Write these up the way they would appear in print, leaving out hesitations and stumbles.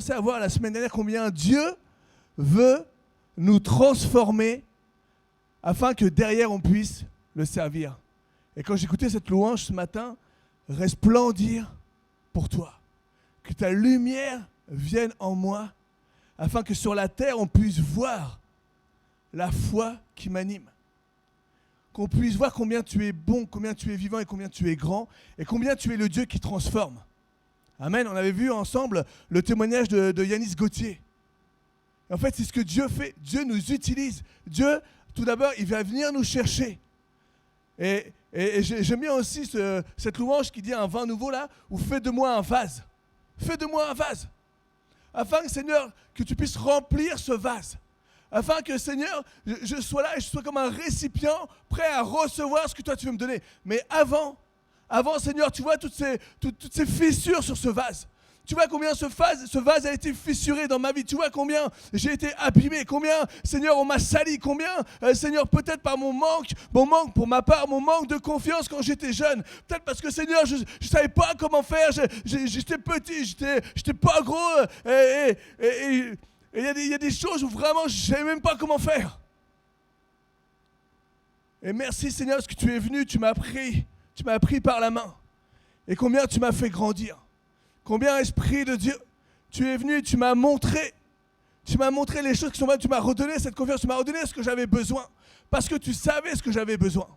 commencé à voir la semaine dernière combien Dieu veut nous transformer afin que derrière on puisse le servir. Et quand j'écoutais cette louange ce matin, resplendir pour toi. Que ta lumière vienne en moi afin que sur la terre on puisse voir la foi qui m'anime. Qu'on puisse voir combien tu es bon, combien tu es vivant et combien tu es grand et combien tu es le Dieu qui transforme. Amen. On avait vu ensemble le témoignage de Yanis Gauthier. Et en fait, c'est ce que Dieu fait. Dieu nous utilise. Dieu, tout d'abord, il va venir nous chercher. Et j'aime bien aussi cette louange qui dit un vin nouveau là, ou fais de moi un vase. Fais de moi un vase. Afin que, Seigneur, que tu puisses remplir ce vase. Afin que, Seigneur, je sois là et je sois comme un récipient prêt à recevoir ce que toi tu veux me donner. Mais avant, Seigneur, tu vois toutes ces fissures sur ce vase. Tu vois combien ce vase a été fissuré dans ma vie. Tu vois combien j'ai été abîmé. Combien, Seigneur, on m'a sali. Combien, Seigneur, peut-être par mon manque pour ma part, mon manque de confiance quand j'étais jeune. Peut-être parce que, Seigneur, je ne savais pas comment faire. J'étais petit, j'étais pas gros. Et il y a des choses où vraiment je ne savais même pas comment faire. Et merci, Seigneur, parce que tu es venu, tu m'as pris par la main. Et combien tu m'as fait grandir. Combien, Esprit de Dieu, tu es venu, tu m'as montré les choses qui sont bonnes, tu m'as redonné cette confiance, tu m'as redonné ce que j'avais besoin, parce que tu savais ce que j'avais besoin.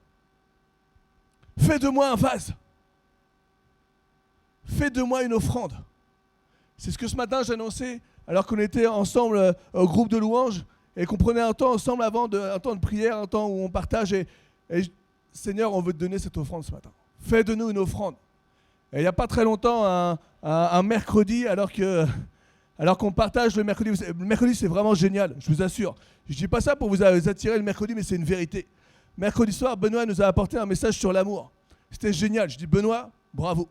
Fais de moi un vase. Fais de moi une offrande. C'est ce que ce matin j'annonçais, alors qu'on était ensemble au groupe de louanges, et qu'on prenait un temps ensemble avant, un temps de prière, un temps où on partage, et Seigneur, on veut te donner cette offrande ce matin. Fais de nous une offrande. Et il n'y a pas très longtemps, un mercredi, alors qu'on partage le mercredi. Le mercredi, c'est vraiment génial, je vous assure. Je ne dis pas ça pour vous attirer le mercredi, mais c'est une vérité. Mercredi soir, Benoît nous a apporté un message sur l'amour. C'était génial. Je dis, Benoît, bravo.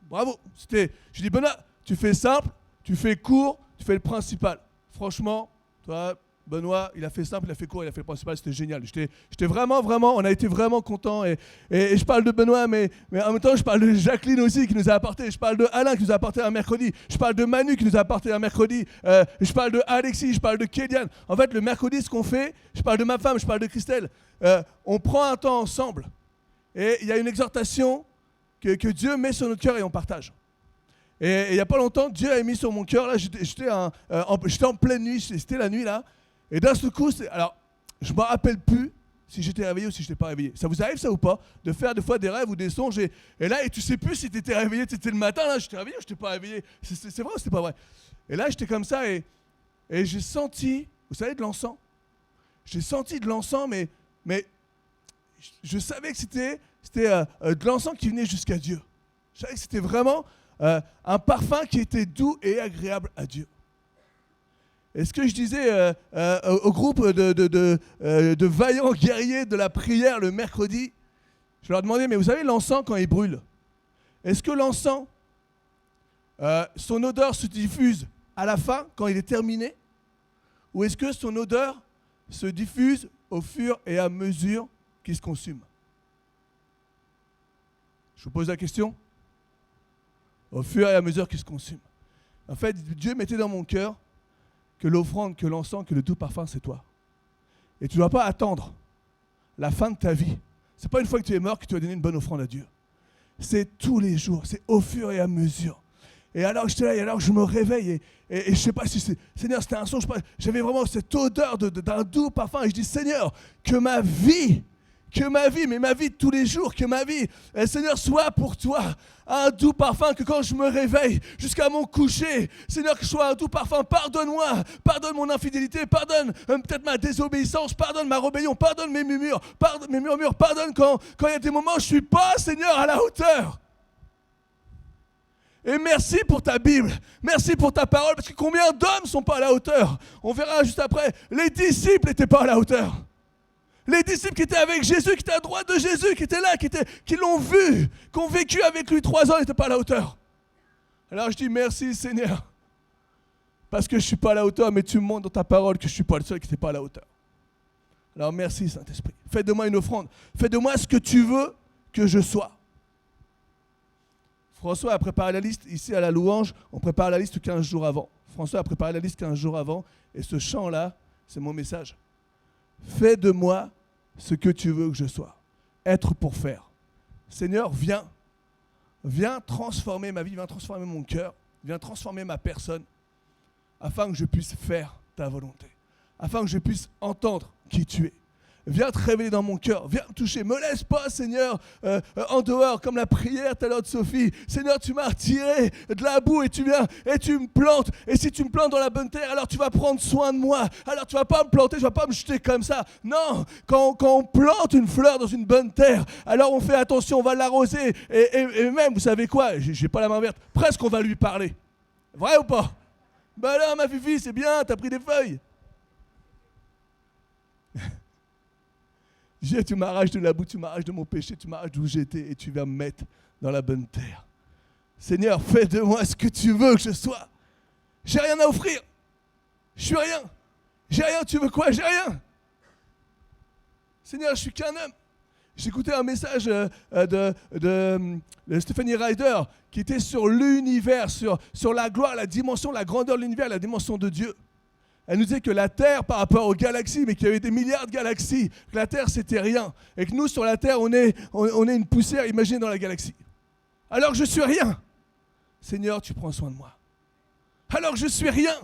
Bravo. Je dis, Benoît, tu fais simple, tu fais court, tu fais le principal. Franchement, toi, Benoît, il a fait simple, il a fait court, il a fait le principal, c'était génial. J'étais vraiment, on a été vraiment contents. Et je parle de Benoît, mais en même temps, je parle de Jacqueline aussi qui nous a apporté. Je parle de Alain qui nous a apporté un mercredi. Je parle de Manu qui nous a apporté un mercredi. Je parle de Alexis, je parle de Kéliane. En fait, le mercredi, ce qu'on fait, je parle de ma femme, je parle de Christelle. On prend un temps ensemble. Et il y a une exhortation que Dieu met sur notre cœur et on partage. Et il n'y a pas longtemps, Dieu a mis sur mon cœur, là, j'étais en pleine nuit, c'était la nuit là. Et d'un seul coup, alors, je ne me rappelle plus si j'étais réveillé ou si je n'étais pas réveillé. Ça vous arrive ça ou pas? De faire des fois des rêves ou des songes et là, et tu ne sais plus si tu étais réveillé, c'était le matin, là, j'étais réveillé ou je n'étais pas réveillé. C'est vrai ou c'était pas vrai? Et là, j'étais comme ça et j'ai senti, vous savez, de l'encens. J'ai senti de l'encens, mais je savais que c'était de l'encens qui venait jusqu'à Dieu. Je savais que c'était vraiment un parfum qui était doux et agréable à Dieu. Et ce que je disais au groupe de vaillants guerriers de la prière le mercredi, je leur demandais, mais vous savez, l'encens, quand il brûle, est-ce que l'encens, son odeur se diffuse à la fin, quand il est terminé, ou est-ce que son odeur se diffuse au fur et à mesure qu'il se consume? Je vous pose la question. Au fur et à mesure qu'il se consume. En fait, Dieu mettait dans mon cœur que l'offrande, que l'encens, que le doux parfum, c'est toi. Et tu ne dois pas attendre la fin de ta vie. Ce n'est pas une fois que tu es mort que tu vas donner une bonne offrande à Dieu. C'est tous les jours, c'est au fur et à mesure. Et alors j'étais là, et alors je me réveille, et je ne sais pas si c'est... Seigneur, c'était un songe, j'avais vraiment cette odeur d'un doux parfum, et je dis, Seigneur, que ma vie, mais ma vie de tous les jours, que ma vie, Seigneur, soit pour toi un doux parfum, que quand je me réveille jusqu'à mon coucher, Seigneur, que je sois un doux parfum. Pardonne-moi, pardonne mon infidélité, pardonne peut-être ma désobéissance, pardonne ma rébellion, pardonne mes murmures, pardonne quand il y a des moments où je ne suis pas, Seigneur, à la hauteur. Et merci pour ta Bible, merci pour ta parole, parce que combien d'hommes ne sont pas à la hauteur? On verra juste après, les disciples n'étaient pas à la hauteur. Les disciples qui étaient avec Jésus, qui étaient à droite de Jésus, qui étaient là, qui l'ont vu, qui ont vécu avec lui 3 ans, n'étaient pas à la hauteur. Alors je dis merci Seigneur, parce que je ne suis pas à la hauteur, mais tu me montres dans ta parole que je ne suis pas le seul qui n'était pas à la hauteur. Alors merci Saint-Esprit, fais de moi une offrande, fais de moi ce que tu veux que je sois. François a préparé la liste. Ici, à la louange, on prépare la liste 15 jours avant. François a préparé la liste 15 jours avant. Et ce chant-là, c'est mon message. Fais de moi ce que tu veux que je sois. Être pour faire. Seigneur, viens. Viens transformer ma vie, viens transformer mon cœur, viens transformer ma personne, afin que je puisse faire ta volonté, afin que je puisse entendre qui tu es. Viens te révéler dans mon cœur, viens me toucher. Me laisse pas, Seigneur, en dehors, comme la prière tout à l'heure de Sophie. Seigneur, tu m'as retiré de la boue et tu viens et tu me plantes. Et si tu me plantes dans la bonne terre, alors tu vas prendre soin de moi. Alors tu vas pas me planter, tu vas pas me jeter comme ça. Non, quand on plante une fleur dans une bonne terre, alors on fait attention, on va l'arroser. Et même, vous savez quoi, j'ai pas la main verte, presque on va lui parler. Vrai ou pas? Ben là, ma fifi, c'est bien, t'as pris des feuilles. Dieu, tu m'arraches de la boue, tu m'arraches de mon péché, tu m'arraches d'où j'étais et tu vas me mettre dans la bonne terre. Seigneur, fais de moi ce que tu veux que je sois. J'ai rien à offrir. Je suis rien. J'ai rien, tu veux quoi? J'ai rien. Seigneur, je suis qu'un homme. J'écoutais un message de Stephanie Ryder qui était sur l'univers, sur la gloire, la dimension, la grandeur de l'univers, la dimension de Dieu. Elle nous disait que la Terre, par rapport aux galaxies, mais qu'il y avait des milliards de galaxies, que la Terre, c'était rien. Et que nous, sur la Terre, on est une poussière imaginée dans la galaxie. Alors que je suis rien. Seigneur, tu prends soin de moi. Alors que je suis rien.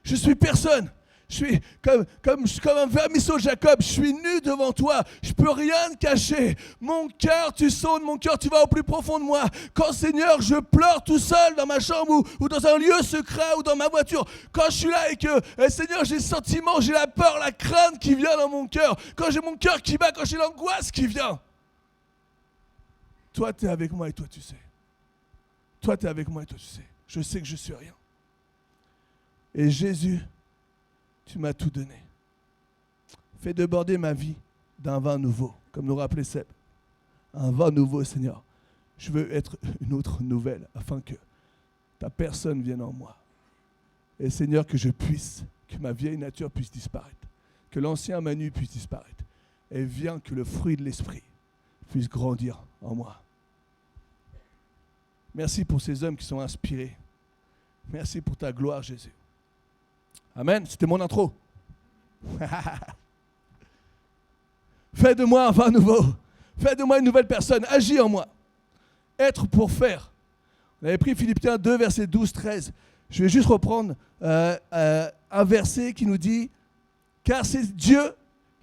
Je suis personne. Je suis comme un vermisseau de Jacob. Je suis nu devant toi. Je ne peux rien te cacher. Mon cœur, tu sondes mon cœur. Tu vas au plus profond de moi. Quand, Seigneur, je pleure tout seul dans ma chambre ou dans un lieu secret ou dans ma voiture. Quand je suis là et que, Seigneur, j'ai le sentiment, j'ai la peur, la crainte qui vient dans mon cœur. Quand j'ai mon cœur qui bat, quand j'ai l'angoisse qui vient. Toi, tu es avec moi et toi, tu sais. Toi, tu es avec moi et toi, tu sais. Je sais que je suis rien. Et Jésus, tu m'as tout donné. Fais déborder ma vie d'un vin nouveau, comme nous rappelait Seb. Un vin nouveau, Seigneur. Je veux être une autre nouvelle, afin que ta personne vienne en moi. Et Seigneur, que ma vieille nature puisse disparaître, que l'ancien Manu puisse disparaître. Et viens que le fruit de l'esprit puisse grandir en moi. Merci pour ces hommes qui sont inspirés. Merci pour ta gloire, Jésus. Amen, c'était mon intro. Fais de moi un vin nouveau. Fais de moi une nouvelle personne. Agis en moi. Être pour faire. On avait pris Philippiens 2, versets 12-13. Je vais juste reprendre un verset qui nous dit « Car c'est Dieu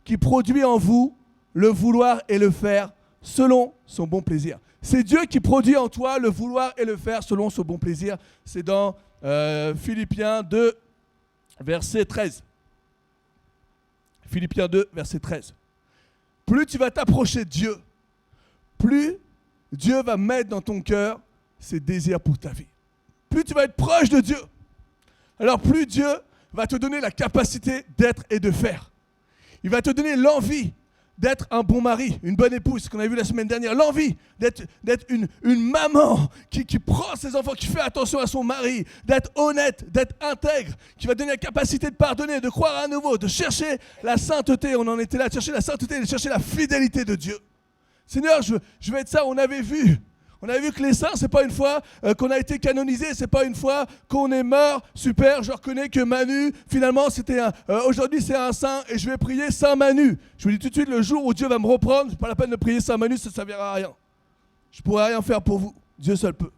qui produit en vous le vouloir et le faire selon son bon plaisir. » C'est Dieu qui produit en toi le vouloir et le faire selon son bon plaisir. C'est dans Philippiens 2, verset 13. Philippiens 2, verset 13. Plus tu vas t'approcher de Dieu, plus Dieu va mettre dans ton cœur ses désirs pour ta vie. Plus tu vas être proche de Dieu, alors plus Dieu va te donner la capacité d'être et de faire. Il va te donner l'envie d'être un bon mari, une bonne épouse, ce qu'on a vu la semaine dernière, l'envie d'être une maman qui prend ses enfants, qui fait attention à son mari, d'être honnête, d'être intègre, qui va donner la capacité de pardonner, de croire à nouveau, de chercher la sainteté. On en était là, de chercher la sainteté, de chercher la fidélité de Dieu. Seigneur, je veux être ça. On avait vu que les saints, c'est pas une fois qu'on a été canonisé, c'est pas une fois qu'on est mort. Super, je reconnais que Manu, finalement, aujourd'hui c'est un saint et je vais prier Saint Manu. Je vous dis tout de suite, le jour où Dieu va me reprendre, c'est pas la peine de prier Saint Manu, ça ne servira à rien. Je pourrai rien faire pour vous. Dieu seul peut.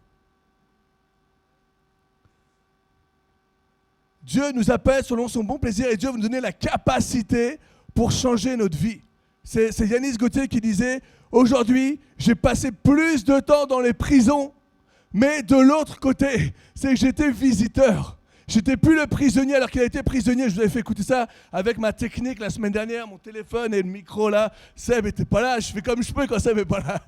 Dieu nous appelle selon son bon plaisir et Dieu va nous donner la capacité pour changer notre vie. C'est Yanis Gauthier qui disait « Aujourd'hui, j'ai passé plus de temps dans les prisons, mais de l'autre côté, c'est que j'étais visiteur. J'étais plus le prisonnier alors qu'il a été prisonnier. » Je vous avais fait écouter ça avec ma technique la semaine dernière, mon téléphone et le micro là. Seb n'était pas là, je fais comme je peux quand Seb n'est pas là.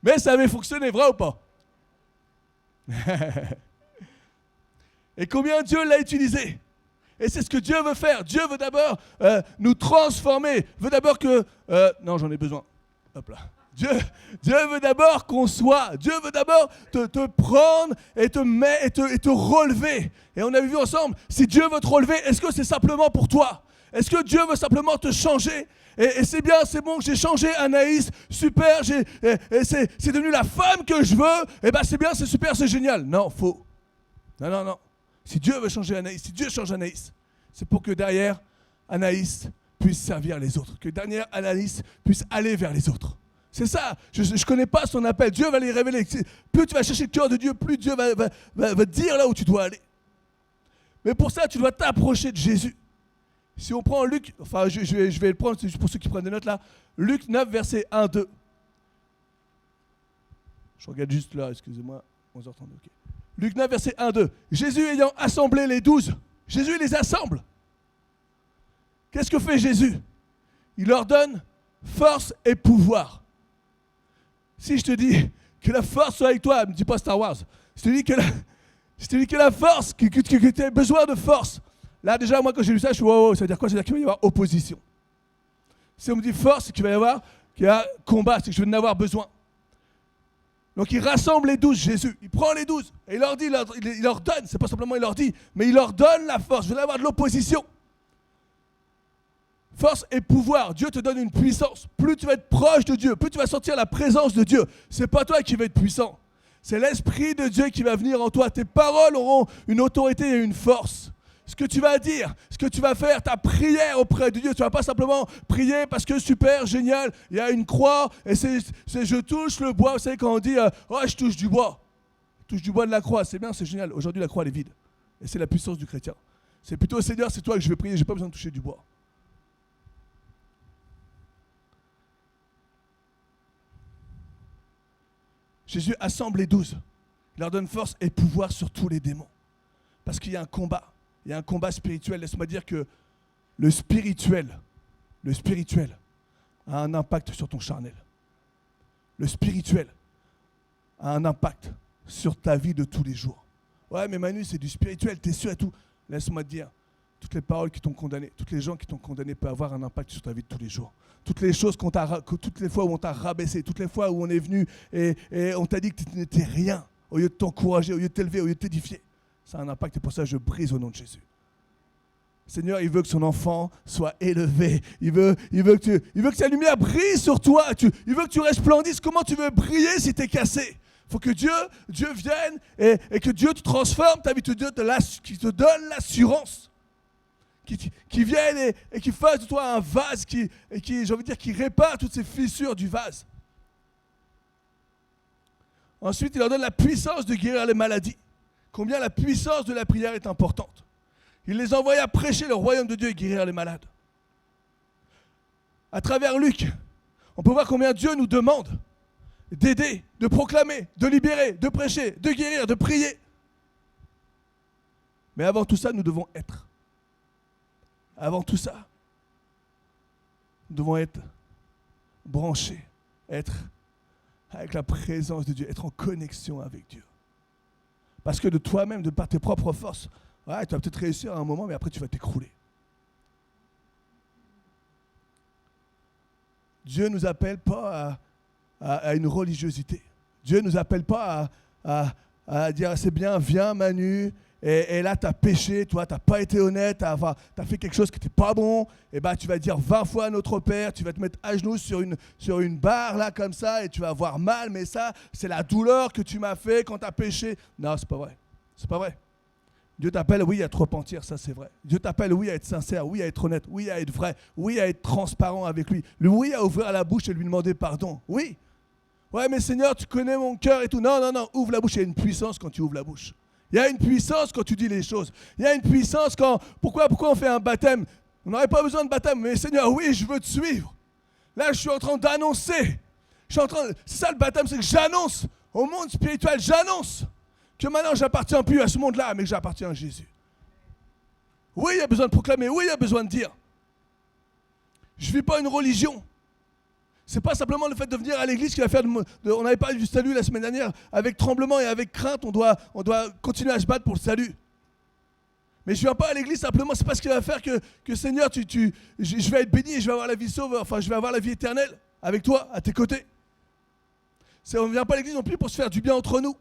Mais ça avait fonctionné, vrai ou pas? Et combien Dieu l'a utilisé? Et c'est ce que Dieu veut faire. Dieu veut d'abord nous transformer. Veut d'abord que... non, j'en ai besoin. Hop là. Dieu veut d'abord qu'on soit. Dieu veut d'abord te prendre et te mettre et te relever. Et on avait vu ensemble, si Dieu veut te relever, est-ce que c'est simplement pour toi? Est-ce que Dieu veut simplement te changer? Et c'est bien, c'est bon que j'ai changé Anaïs, super, c'est devenu la femme que je veux, et ben c'est bien, c'est super, c'est génial. Non, faux. Non. Si Dieu veut changer Anaïs, si Dieu change Anaïs, c'est pour que derrière, Anaïs puisse servir les autres, que derrière Anaïs puisse aller vers les autres. C'est ça, je ne connais pas son appel, Dieu va les révéler. Plus tu vas chercher le cœur de Dieu, plus Dieu va te dire là où tu dois aller. Mais pour ça, tu dois t'approcher de Jésus. Si on prend Luc, enfin je vais le prendre pour ceux qui prennent des notes là, Luc 9, verset 1-2. Je regarde juste là, excusez-moi, 11h32, ok. Luc 9, verset 1-2. Jésus ayant assemblé les 12, Jésus il les assemble. Qu'est-ce que fait Jésus? Il leur donne force et pouvoir. Si je te dis que la force soit avec toi, ne me dis pas Star Wars. Je te dis que la force, que tu as besoin de force. Là déjà, moi quand j'ai lu ça, je suis wow, ça veut dire quoi? Ça veut dire qu'il va y avoir opposition. Si on me dit force, c'est qu'il va y avoir combat, c'est que je vais en avoir besoin. Donc il rassemble les 12, Jésus. Il prend les 12 et il leur dit, il leur donne, c'est pas simplement il leur dit, mais il leur donne la force. Je vais avoir de l'opposition. Force et pouvoir. Dieu te donne une puissance. Plus tu vas être proche de Dieu, plus tu vas sentir la présence de Dieu. C'est pas toi qui vas être puissant. C'est l'Esprit de Dieu qui va venir en toi. Tes paroles auront une autorité et une force. Ce que tu vas dire, ce que tu vas faire, ta prière auprès de Dieu. Tu ne vas pas simplement prier parce que super, génial, il y a une croix et c'est je touche le bois. Vous savez quand on dit oh je touche du bois. Je touche du bois de la croix, c'est bien, c'est génial. Aujourd'hui la croix elle est vide. Et c'est la puissance du chrétien. C'est plutôt Seigneur, c'est toi que je vais prier, je n'ai pas besoin de toucher du bois. Jésus assemble les 12. Il leur donne force et pouvoir sur tous les démons. Parce qu'il y a un combat. Il y a un combat spirituel. Laisse-moi dire que le spirituel a un impact sur ton charnel. Le spirituel a un impact sur ta vie de tous les jours. Ouais, mais Manu, c'est du spirituel, t'es sûr et tout. Laisse-moi te dire, toutes les paroles qui t'ont condamné, toutes les gens qui t'ont condamné peuvent avoir un impact sur ta vie de tous les jours. Toutes les choses toutes les fois où on t'a rabaissé, toutes les fois où on est venu et on t'a dit que tu n'étais rien, au lieu de t'encourager, au lieu de t'élever, au lieu de t'édifier. Ça a un impact et pour ça je brise au nom de Jésus. Seigneur, il veut que son enfant soit élevé. Il veut que sa lumière brille sur toi. Il veut que tu resplendisses. Comment tu veux briller si tu es cassé? Il faut que Dieu vienne et que Dieu te transforme ta vie, qui te donne l'assurance. Qui vienne et qui fasse de toi un vase qui répare toutes ces fissures du vase. Ensuite, il leur donne la puissance de guérir les maladies. Combien la puissance de la prière est importante. Il les envoie à prêcher le royaume de Dieu et guérir les malades. À travers Luc, on peut voir combien Dieu nous demande d'aider, de proclamer, de libérer, de prêcher, de guérir, de prier. Mais avant tout ça, nous devons être. Avant tout ça, nous devons être branchés, être avec la présence de Dieu, être en connexion avec Dieu. Parce que de toi-même, de par tes propres forces, ouais, tu vas peut-être réussir à un moment, mais après tu vas t'écrouler. Dieu ne nous appelle pas à une religiosité. Dieu ne nous appelle pas à dire c'est bien, viens Manu, et là tu as péché, toi tu n'as pas été honnête, tu as fait quelque chose qui n'était pas bon, et tu vas dire 20 fois notre Père, tu vas te mettre à genoux sur une barre là comme ça, et tu vas avoir mal, mais ça c'est la douleur que tu m'as fait quand tu as péché. Non, c'est pas vrai. C'est pas vrai. Dieu t'appelle, oui, à te repentir, ça c'est vrai. Dieu t'appelle, oui, à être sincère, oui, à être honnête, oui, à être vrai, oui, à être transparent avec lui. Oui, à ouvrir la bouche et lui demander pardon. Oui. Ouais, mais Seigneur, tu connais mon cœur et tout. Non, ouvre la bouche. Il y a une puissance quand tu ouvres la bouche. Il y a une puissance quand tu dis les choses. Il y a une puissance quand... Pourquoi on fait un baptême? On n'aurait pas besoin de baptême, mais Seigneur, oui, je veux te suivre. Là, je suis en train d'annoncer. C'est ça le baptême, c'est que j'annonce au monde spirituel, j'annonce que maintenant, je n'appartiens plus à ce monde-là, mais que j'appartiens à Jésus. Oui, il y a besoin de proclamer. Oui, il y a besoin de dire. Je ne vis pas une religion. Ce n'est pas simplement le fait de venir à l'église qui va faire... on n'avait pas eu du salut la semaine dernière. Avec tremblement et avec crainte, on doit continuer à se battre pour le salut. Mais je ne viens pas à l'église simplement, ce n'est pas ce qui va faire que Seigneur, je vais être béni et je vais avoir la vie sauve, enfin je vais avoir la vie éternelle avec toi, à tes côtés. On ne vient pas à l'église non plus pour se faire du bien entre nous.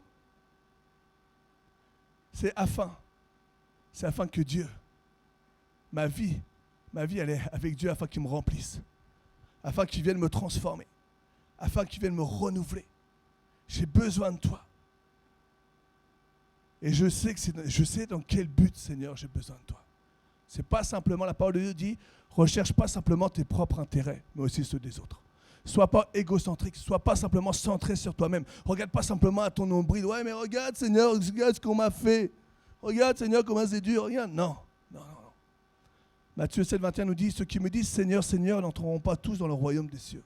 C'est afin que Dieu, ma vie, ma vie, elle est avec Dieu afin qu'il me remplisse, afin qu'il vienne me transformer, afin qu'il vienne me renouveler. J'ai besoin de toi. Et je sais dans quel but, Seigneur, j'ai besoin de toi. C'est pas simplement, la parole de Dieu dit, recherche pas simplement tes propres intérêts, mais aussi ceux des autres. Sois pas égocentrique, sois pas simplement centré sur toi-même. Regarde pas simplement à ton nombril. Ouais, mais regarde, Seigneur, regarde ce qu'on m'a fait. Regarde, Seigneur, comment c'est dur. Regarde. Non. Matthieu 7, 21 nous dit, ceux qui me disent Seigneur, Seigneur, n'entreront pas tous dans le royaume des cieux.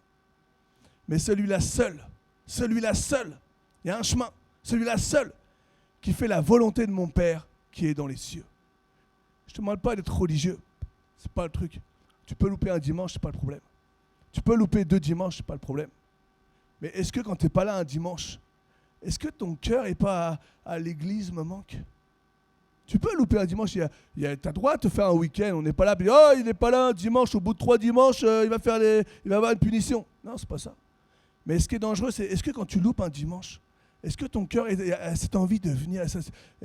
Mais celui-là seul, il y a un chemin, celui-là seul, qui fait la volonté de mon Père qui est dans les cieux. Je ne te demande pas d'être religieux, c'est pas le truc. Tu peux louper un dimanche, c'est pas le problème. Tu peux louper 2 dimanches, c'est pas le problème. Mais est-ce que quand tu n'es pas là un dimanche, est-ce que ton cœur n'est pas à l'église me manque? Tu peux louper un dimanche, tu as droit de te faire un week-end, on n'est pas là, puis oh il n'est pas là un dimanche, au bout de 3 dimanches, il va avoir une punition. Non, c'est pas ça. Mais ce qui est dangereux, c'est est-ce que quand tu loupes un dimanche, est-ce que ton cœur a cette envie de venir?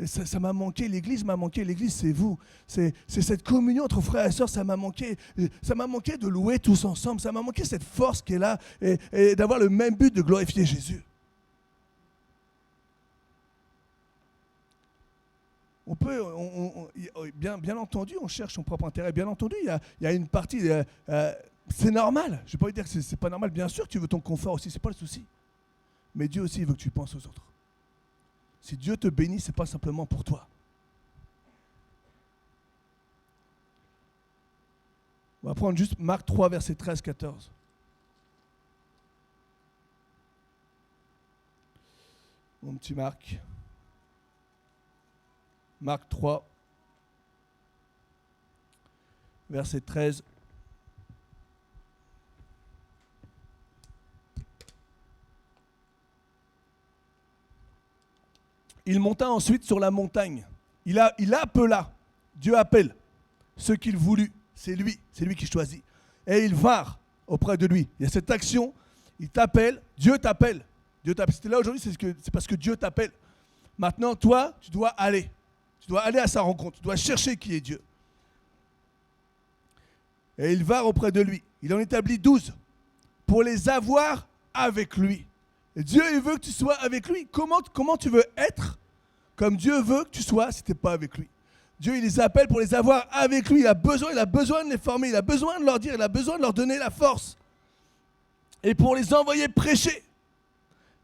Ça m'a manqué, l'église m'a manqué, l'église c'est vous. C'est cette communion entre frères et sœurs, ça m'a manqué. Ça m'a manqué de louer tous ensemble, ça m'a manqué cette force qui est là et d'avoir le même but de glorifier Jésus. On peut, bien entendu, on cherche son propre intérêt. Bien entendu, il y a une partie, c'est normal. Je ne vais pas dire que c'est pas normal. Bien sûr que tu veux ton confort aussi, c'est pas le souci. Mais Dieu aussi veut que tu penses aux autres. Si Dieu te bénit, ce n'est pas simplement pour toi. On va prendre juste Marc 3, verset 13-14. Mon petit Marc. Marc 3, verset 13. Il monta ensuite sur la montagne. Il appela, Dieu appelle ceux qu'il voulut. C'est lui qui choisit. Et ils vinrent auprès de lui. Il y a cette action, il t'appelle, Dieu t'appelle. Si tu es là aujourd'hui, c'est parce que Dieu t'appelle. Maintenant, toi, tu dois aller. Tu dois aller à sa rencontre. Tu dois chercher qui est Dieu. Et ils vinrent auprès de lui. Il en établit 12 pour les avoir avec lui. Et Dieu, il veut que tu sois avec lui. Comment tu veux être comme Dieu veut que tu sois si tu n'es pas avec lui? Dieu, il les appelle pour les avoir avec lui. Il a besoin de les former. Il a besoin de leur dire. Il a besoin de leur donner la force. Et pour les envoyer prêcher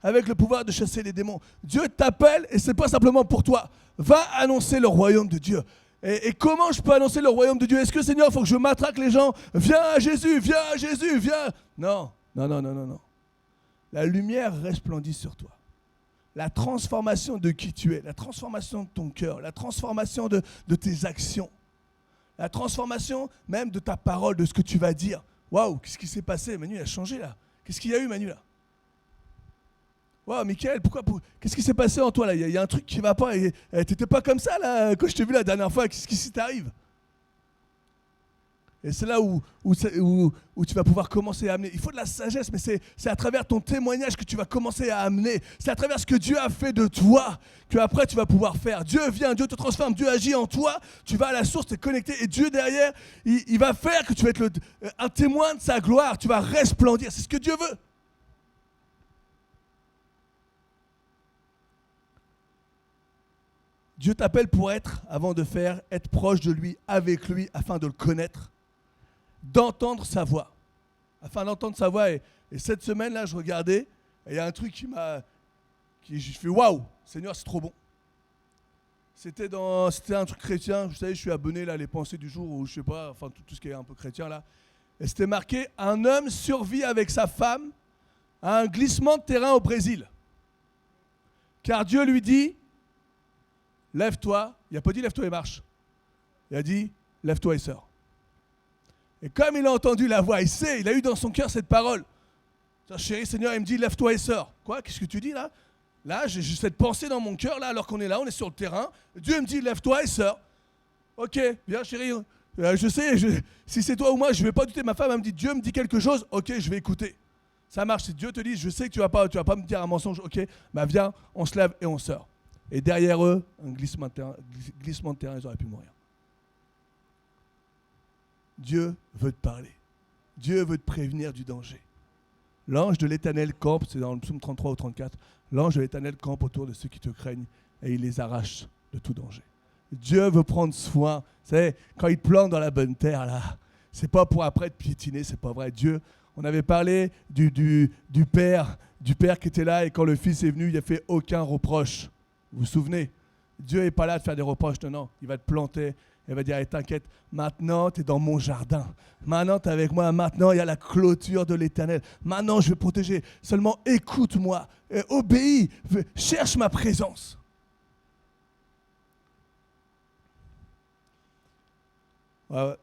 avec le pouvoir de chasser les démons. Dieu t'appelle et ce n'est pas simplement pour toi. Va annoncer le royaume de Dieu. Et comment je peux annoncer le royaume de Dieu? Est-ce que Seigneur, il faut que je matraque les gens? Viens à Jésus, viens. Non. La lumière resplendit sur toi. La transformation de qui tu es, la transformation de ton cœur, la transformation de tes actions, la transformation même de ta parole, de ce que tu vas dire. Waouh, qu'est-ce qui s'est passé? Manu, il a changé là. Qu'est-ce qu'il y a eu, Manu, là? Waouh, Mickaël, qu'est-ce qui s'est passé en toi là? Il y a un truc qui ne va pas. Tu n'étais pas comme ça là quand je t'ai vu la dernière fois. Qu'est-ce qui t'arrive? Et c'est là où tu vas pouvoir commencer à amener. Il faut de la sagesse, mais c'est à travers ton témoignage que tu vas commencer à amener. C'est à travers ce que Dieu a fait de toi qu'après tu vas pouvoir faire. Dieu vient, Dieu te transforme, Dieu agit en toi. Tu vas à la source, tu es connecté. Et Dieu derrière, il va faire que tu vas être un témoin de sa gloire. Tu vas resplendir. C'est ce que Dieu veut. Dieu t'appelle pour avant de faire, être proche de lui, avec lui, afin de le connaître. D'entendre sa voix. Afin d'entendre sa voix. Et cette semaine-là, je regardais, et il y a un truc je fais waouh, Seigneur, c'est trop bon. C'était un truc chrétien. Vous savez, je suis abonné là, les pensées du jour, ou je sais pas, enfin tout ce qui est un peu chrétien là. Et c'était marqué, un homme survit avec sa femme à un glissement de terrain au Brésil. Car Dieu lui dit, lève-toi. Il n'a pas dit lève-toi et marche. Il a dit, lève-toi et sors. Et comme il a entendu la voix, il a eu dans son cœur cette parole. Chérie, Seigneur, il me dit, lève-toi et sors. Quoi? Qu'est-ce que tu dis là? Là, j'ai cette pensée dans mon cœur, là, alors qu'on est là, on est sur le terrain. Dieu me dit, lève-toi et sors. Ok, viens chérie. Je sais, si c'est toi ou moi, je ne vais pas douter. Ma femme, elle me dit, Dieu me dit quelque chose. Ok, je vais écouter. Ça marche. Si Dieu te dit, je sais que tu vas pas me dire un mensonge. Ok, bah viens, on se lève et on sort. Et derrière eux, un glissement de terrain, ils auraient pu mourir. Dieu veut te parler. Dieu veut te prévenir du danger. L'ange de l'Éternel campe, c'est dans le psaume 33 ou 34, l'ange de l'Éternel campe autour de ceux qui te craignent et il les arrache de tout danger. Dieu veut prendre soin. Vous savez, quand il te plante dans la bonne terre, là, c'est pas pour après te piétiner, c'est pas vrai. Dieu, on avait parlé du père qui était là et quand le fils est venu, il n'a fait aucun reproche. Vous vous souvenez? Dieu n'est pas là de faire des reproches, non. Il va te planter. Elle va dire, hey, t'inquiète, maintenant tu es dans mon jardin. Maintenant tu es avec moi. Maintenant il y a la clôture de l'Éternel. Maintenant je vais protéger. Seulement écoute-moi, obéis, cherche ma présence. Ouais.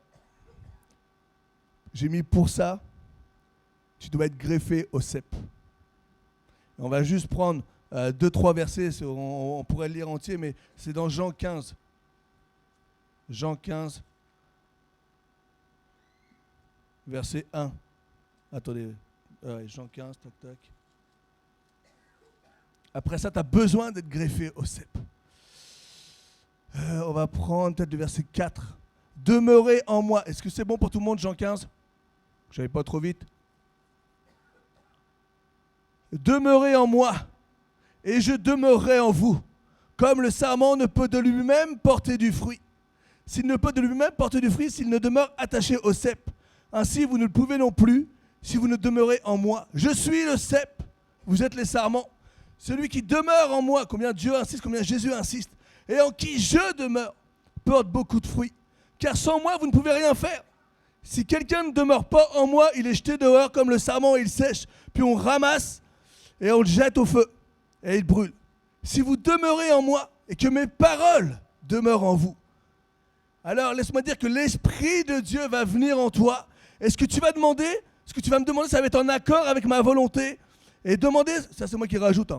J'ai mis pour ça, tu dois être greffé au cep. On va juste prendre 2-3 versets, on pourrait le lire entier, mais c'est dans Jean 15. Jean 15, verset 1. Attendez, Jean 15, tac, tac. Après ça, tu as besoin d'être greffé au cep. On va prendre peut-être le verset 4. Demeurez en moi. Est-ce que c'est bon pour tout le monde, Jean 15? Je n'allais pas trop vite. Demeurez en moi, et je demeurerai en vous. Comme le sarment ne peut de lui-même porter du fruit. S'il ne peut de lui-même porter du fruit, s'il ne demeure attaché au cep. Ainsi, vous ne le pouvez non plus si vous ne demeurez en moi. Je suis le cep, vous êtes les sarments. Celui qui demeure en moi, combien Dieu insiste, combien Jésus insiste, et en qui je demeure, porte beaucoup de fruits. Car sans moi, vous ne pouvez rien faire. Si quelqu'un ne demeure pas en moi, il est jeté dehors comme le sarment et il sèche. Puis on ramasse et on le jette au feu et il brûle. Si vous demeurez en moi et que mes paroles demeurent en vous, alors laisse-moi dire que l'Esprit de Dieu va venir en toi. Et ce que tu vas demander, ce que tu vas me demander, ça va être en accord avec ma volonté. Et demandez, ça c'est moi qui rajoute,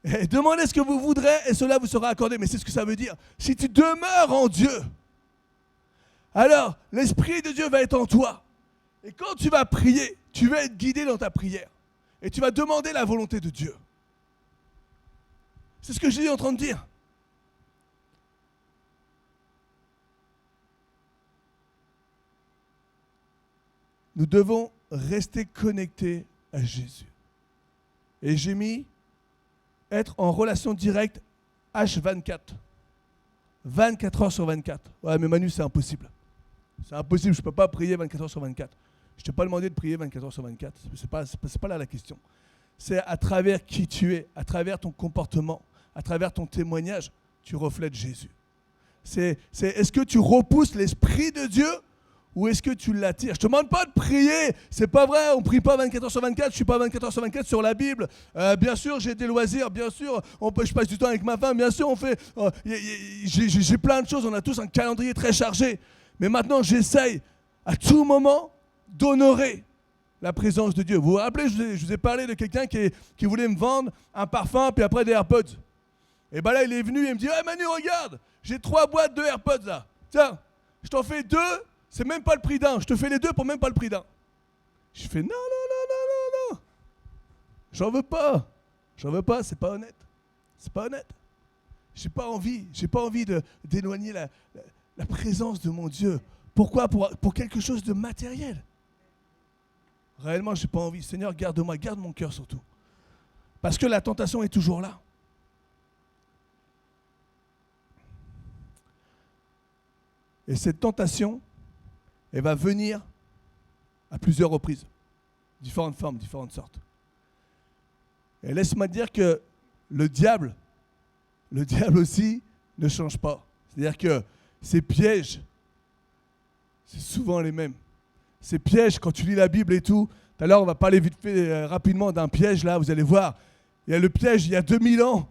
et demandez ce que vous voudrez et cela vous sera accordé. Mais c'est ce que ça veut dire. Si tu demeures en Dieu, alors l'Esprit de Dieu va être en toi. Et quand tu vas prier, tu vas être guidé dans ta prière. Et tu vas demander la volonté de Dieu. C'est ce que je suis en train de dire. Nous devons rester connectés à Jésus. Et j'ai mis être en relation directe H24. 24 heures sur 24. Ouais, mais Manu, c'est impossible. C'est impossible, je ne peux pas prier 24 heures sur 24. Je ne t'ai pas demandé de prier 24 heures sur 24. C'est pas là la question. C'est à travers qui tu es, à travers ton comportement, à travers ton témoignage, tu reflètes Jésus. Est-ce que tu repousses l'Esprit de Dieu ou est-ce que tu l'attires? Je ne te demande pas de prier, c'est pas vrai, on ne prie pas 24 heures sur 24, je ne suis pas 24 heures sur 24 sur la Bible. Bien sûr, j'ai des loisirs, bien sûr, je passe du temps avec ma femme, bien sûr, j'ai plein de choses, on a tous un calendrier très chargé. Mais maintenant, j'essaye à tout moment d'honorer la présence de Dieu. Vous vous rappelez, je vous ai parlé de quelqu'un qui voulait me vendre un parfum, puis après des AirPods. Et bien là, il est venu et il me dit « Hey Manu, regarde, j'ai 3 boîtes de AirPods là. Tiens, je t'en fais 2. C'est même pas le prix d'un. Je te fais les 2 pour même pas le prix d'un. » Je fais non. J'en veux pas, c'est pas honnête. C'est pas honnête. J'ai pas envie d'éloigner la présence de mon Dieu. Pourquoi? Pour quelque chose de matériel. Réellement, j'ai pas envie. Seigneur, garde-moi, garde mon cœur surtout. Parce que la tentation est toujours là. Et cette tentation, elle va venir à plusieurs reprises, différentes formes, différentes sortes. Et laisse-moi te dire que le diable aussi ne change pas. C'est-à-dire que ces pièges, c'est souvent les mêmes. Ces pièges, quand tu lis la Bible et tout, tout à l'heure on va parler vite fait rapidement d'un piège là, vous allez voir. Il y a le piège, il y a 2000 ans,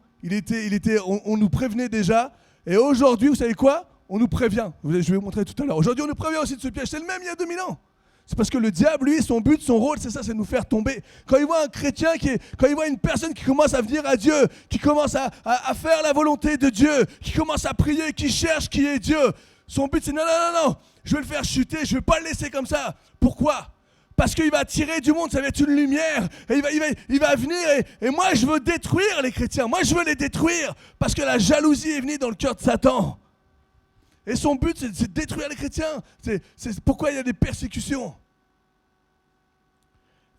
on nous prévenait déjà. Et aujourd'hui, vous savez quoi? On nous prévient. Je vais vous montrer tout à l'heure. Aujourd'hui, on nous prévient aussi de ce piège. C'est le même il y a 2000 ans. C'est parce que le diable, lui, son but, son rôle, c'est ça, c'est de nous faire tomber. Quand il voit un chrétien, quand il voit une personne qui commence à venir à Dieu, qui commence à faire la volonté de Dieu, qui commence à prier, qui cherche qui est Dieu, son but, c'est non, je vais le faire chuter, je ne vais pas le laisser comme ça. Pourquoi? Parce qu'il va attirer du monde, ça va être une lumière. Et il va venir et moi, je veux détruire les chrétiens. Moi, je veux les détruire parce que la jalousie est venue dans le cœur de Satan. Et son but, c'est de détruire les chrétiens. C'est pourquoi il y a des persécutions.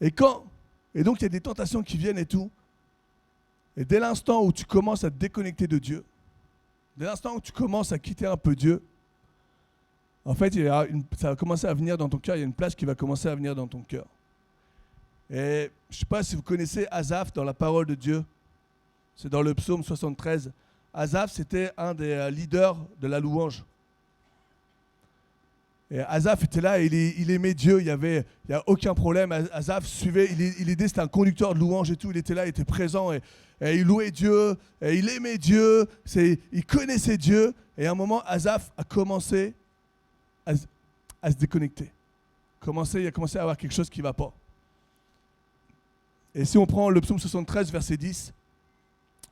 Et donc, il y a des tentations qui viennent et tout. Et dès l'instant où tu commences à te déconnecter de Dieu, dès l'instant où tu commences à quitter un peu Dieu, en fait, ça va commencer à venir dans ton cœur. Il y a une place qui va commencer à venir dans ton cœur. Et je ne sais pas si vous connaissez Asaph dans la parole de Dieu. C'est dans le psaume 73. Asaph, c'était un des leaders de la louange. Et Asaph était là et il aimait Dieu, il n'y a aucun problème. Asaph suivait, il aidait, c'était un conducteur de louange et tout. Il était là, il était présent et il louait Dieu, et il aimait Dieu, il connaissait Dieu. Et à un moment, Asaph a commencé à se déconnecter. Il a commencé à avoir quelque chose qui ne va pas. Et si on prend le psaume 73, verset 10,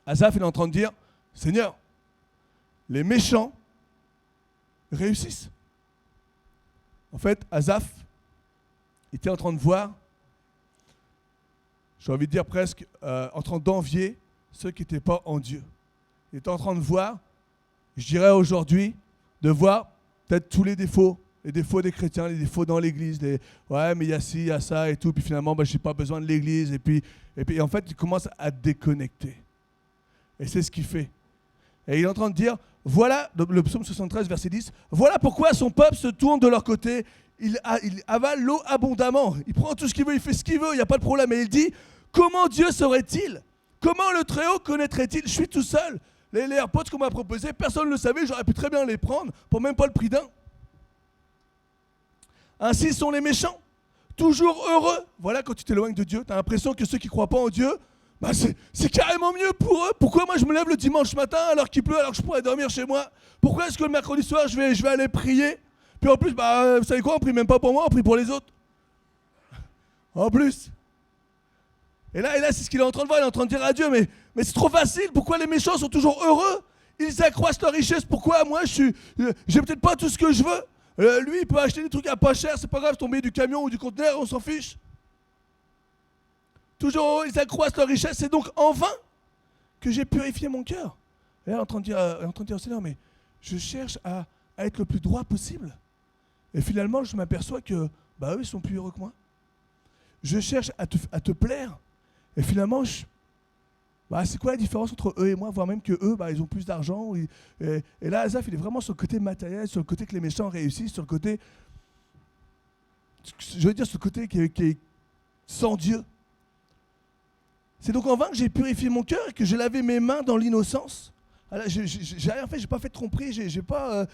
Asaph est en train de dire, Seigneur, les méchants réussissent. En fait, Asaph était en train de voir, j'ai envie de dire presque, en train d'envier ceux qui n'étaient pas en Dieu. Il était en train de voir, je dirais aujourd'hui, de voir peut-être tous les défauts des chrétiens, les défauts dans l'église, ouais, mais il y a ci, il y a ça et tout, puis finalement, je n'ai pas besoin de l'église, et puis en fait, il commence à déconnecter. Et c'est ce qu'il fait. Et il est en train de dire, voilà, le psaume 73, verset 10, voilà pourquoi son peuple se tourne de leur côté, il avale l'eau abondamment, il prend tout ce qu'il veut, il fait ce qu'il veut, il n'y a pas de problème. Et il dit, comment Dieu saurait-il? Comment le Très-Haut connaîtrait-il? Je suis tout seul. Les AirPods qu'on m'a proposés, personne ne le savait, j'aurais pu très bien les prendre pour même pas le prix d'un. Ainsi sont les méchants, toujours heureux. Voilà, quand tu t'éloignes de Dieu, tu as l'impression que ceux qui ne croient pas en Dieu, c'est carrément mieux pour eux. Pourquoi moi je me lève le dimanche matin alors qu'il pleut, alors que je pourrais dormir chez moi? Pourquoi est-ce que le mercredi soir je vais aller prier? Puis en plus, vous savez quoi, on prie même pas pour moi, on prie pour les autres. En plus. Et là c'est ce qu'il est en train de voir, il est en train de dire à Dieu, mais c'est trop facile, pourquoi les méchants sont toujours heureux? Ils accroissent leur richesse, pourquoi moi j'ai peut-être pas tout ce que je veux? Lui il peut acheter des trucs à pas cher, c'est pas grave, tomber du camion ou du conteneur, on s'en fiche. Toujours heureux, ils accroissent leur richesse, c'est donc en vain que j'ai purifié mon cœur. Et là, il est en train de dire au Seigneur, mais je cherche à être le plus droit possible. Et finalement, je m'aperçois que eux, ils sont plus heureux que moi. Je cherche à te plaire. Et finalement, c'est quoi la différence entre eux et moi, voire même que eux, ils ont plus d'argent. Et là, Asaph, il est vraiment sur le côté matériel, sur le côté que les méchants réussissent, sur le côté, je veux dire, sur le côté qui est sans Dieu. C'est donc en vain que j'ai purifié mon cœur et que j'ai lavé mes mains dans l'innocence. Alors, j'ai rien fait, j'ai pas fait de tromperie, j'ai pas